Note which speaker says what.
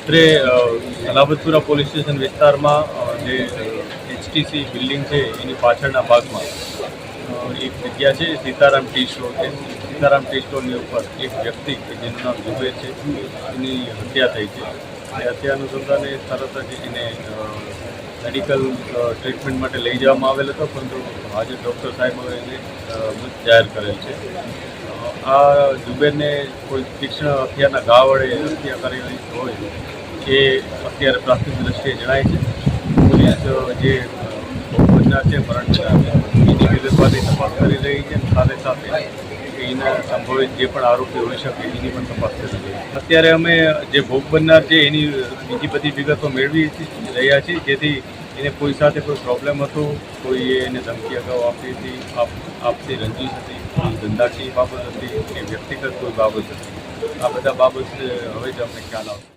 Speaker 1: રાત્રે Salabatpura police station વિસ્તારમાં જે HTC બિલ્ડિંગ છે એની પાછળના ભાગમાં એક જગ્યા છે સીતારામ ટી સ્ટોર છે. સીતારામ ટી સ્ટોરની ઉપર એક વ્યક્તિ કે જેનું નામ ઝુબેર છે એની હત્યા થઈ છે. એ હત્યા અનુસંધાને તરત જ એને મેડિકલ ટ્રીટમેન્ટ માટે લઈ જવામાં આવેલ હતો, પરંતુ આજે ડૉક્ટર સાહેબે એને મૃત જાહેર કરેલ છે. આ ઝુબેરને કોઈ તીક્ષ્ણ હથિયારના ઘા વડે હત્યા કરેલી હોય એ અત્યારે પ્રાથમિક દ્રષ્ટિએ જણાય છે. પોલીસ જે બનનાર છે મરણ એની વિગતવારની તપાસ કરી રહી છે. સાથે સાથે એના સંભવિત જે પણ આરોપી હોઈ શકે એની પણ તપાસ કરી રહી છે. અત્યારે અમે જે ભોગ બનનાર છે એની બીજી બધી વિગતો મેળવી રહ્યા છીએ, જેથી એને કોઈ સાથે કોઈ પ્રોબ્લેમ હતો, કોઈએ એને ધમકી અગાઉ આપી હતી, આપતી રંજીશ હતી, ધંધાકીય બાબત હતી કે વ્યક્તિગત કોઈ બાબત હતી, આ બધા બાબત હવે જ અમને ખ્યાલ આવશે.